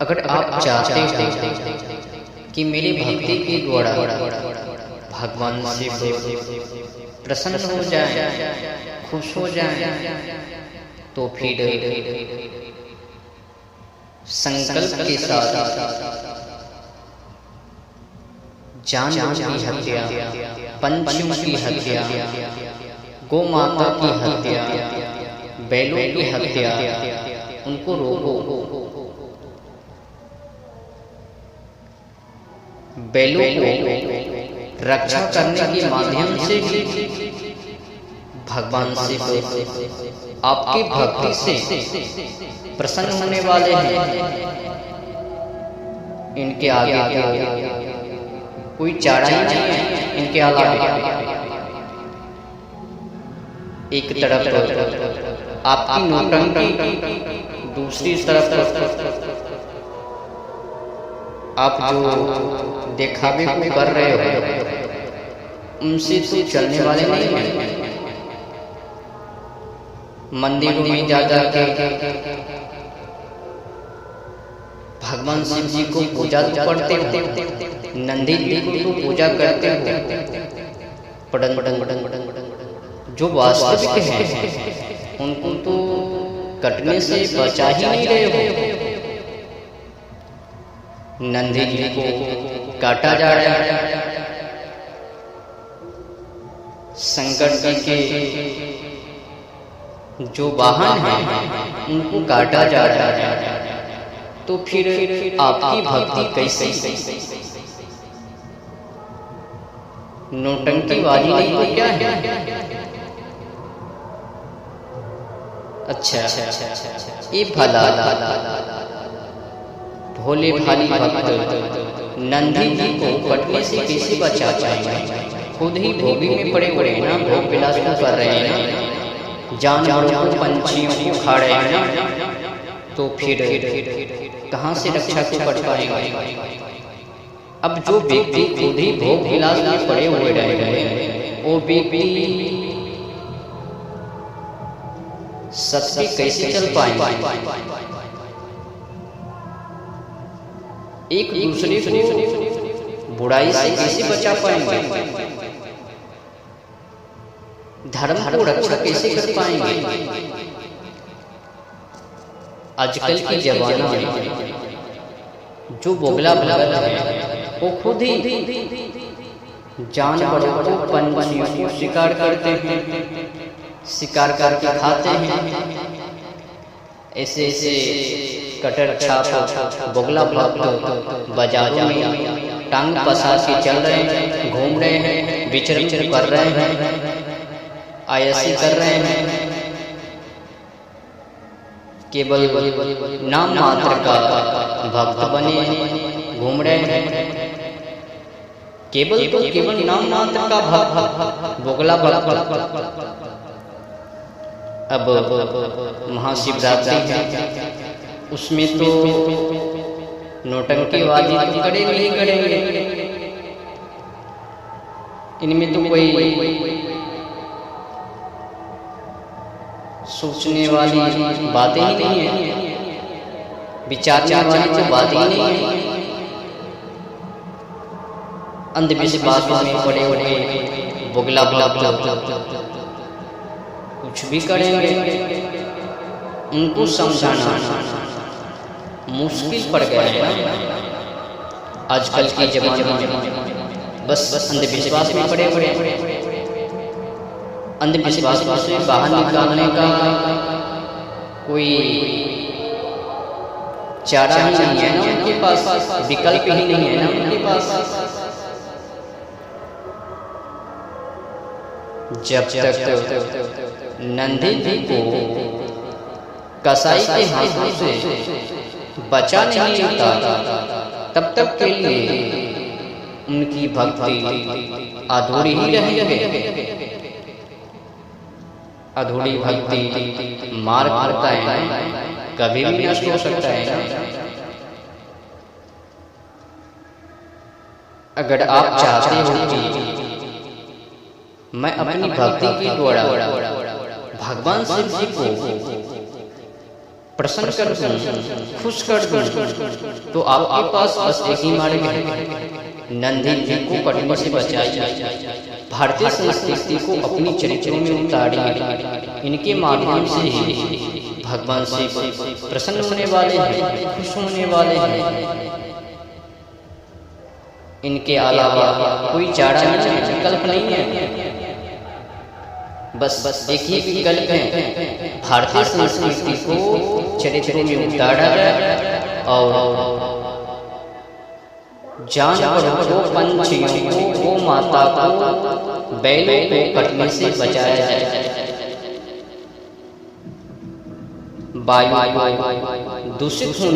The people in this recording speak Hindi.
अगर आप चाहते हो कि मेरी भक्ति के द्वारा भगवान शिव प्रसन्न हो जाए, खुश हो जाए, तो फिर संकल्प के साथ जानवरों की हत्या, पंछियों की हत्या, गौ माता की हत्या, बैलों की हत्या, उनको रोको। बैलों को रक्षा करने के माध्यम से भगवान शिव आपकी भक्ति से प्रसन्न होने वाले हैं। इनके आगे कोई चारा ही नहीं है। इनके अलावा एक तरफ आपकी नौटंकी, दूसरी तरफ आप जो दिखावे को कर रहे हो, उनसे तो चलने वाले नहीं हैं। मंदिरों में जा के भगवान शिव जी को पूजा करते हो, नंदी जी को तो पूजा करते हो, जो वास्तविक हैं उनको तो कटने से बचा ही नहीं रहे हो। नंदी जी को काटा जा रहा है, शंकर जी के जो वाहन हैं उनको काटा जा रहा है, तो फिर आपकी भक्ति कैसे? नौटंकी वाली नहीं तो क्या है? अच्छा, ये भला भोले भाली भक्त नंदी जी को कटने से कैसे बचा पाएंगे? खुद ही भोगी में पड़े हुए हैं ना, भोग विलास कर रहे हैं ना, जानवरों को, पंछियों को खा रहे हैं ना, तो फिर कहाँ से रक्षा को कर पाएंगे? अब जो व्यक्ति खुद ही भोग विलास में पड़े हुए रहेंगे, वो व्यक्ति सत्य कैसे चल पाएंगे? एक दूसरे को बुराई से कैसे बचा पाएंगे? धर्म को रक्षा कैसे कर पाएंगे? आजकल के जमाना में जो बोगला भगत है वो खुद ही जानवरों को, पंछियों को शिकार करते हैं, शिकार करके खाते हैं। ऐसे कटर छाप बोगला भक्त बाजारों में टांग पसार के चल रहे हैं, घूम रहे हैं, विचरण कर रहे हैं, आयसी कर रहे हैं, केवल नाम मात्र का भक्त बने घूम रहे हैं। केवल नाम मात्र का भक्त, बोगला भक्त। अब महाशिवरात्रि है, उसमें तो नौटंकीबाजी तो करेंगे। इनमें तो कोई सोचने वाली बातें ही नहीं है, विचारने वाली तो बातें ही नहीं है। अंधविश्वास में पड़े हुए बोगला भक्त कुछ भी करेंगे, उनको समझाना मुश्किल पड़ गया है आजकल के जमाने में। बस अंधविश्वास में पड़े हुए, अंधविश्वास से बाहर निकालने का कोई चारा ही नहीं है ना उनके पास, विकल्प ही नहीं है ना उनके पास। जब तक नंदी जी को कसाई के हाथों से बचा नहीं जाता, तब तक के लिए उनकी भक्ति अधूरी ही रहेगी। अधूरी भक्ति मार्ग करता है, कभी भी नष्ट हो सकता है। अगर आप चाहते हो कि मैं अपनी भक्ति के द्वारा भगवान शिव जी को प्रसन्न कर दूं, खुश कर दूं, तो आपके पास बस एक ही मार्ग है, नंदी जी को कटने से बचाइए। भारतीय संस्कृति को अपनी चरित्रों में उतारिए। इनके माध्यम से ही भगवान शिव प्रसन्न होने वाले हैं, खुश होने वाले हैं। इनके अलावा कोई चारा नहीं, विकल्प नहीं है। बस एक ही विकल्प है, भारतीय संस्कृति को चरित्रों में उतारा जाए और जानवरों को, पंछियों को, गौ माता को, बैलों को कटने से बचाया जाए। वायु दूषित होने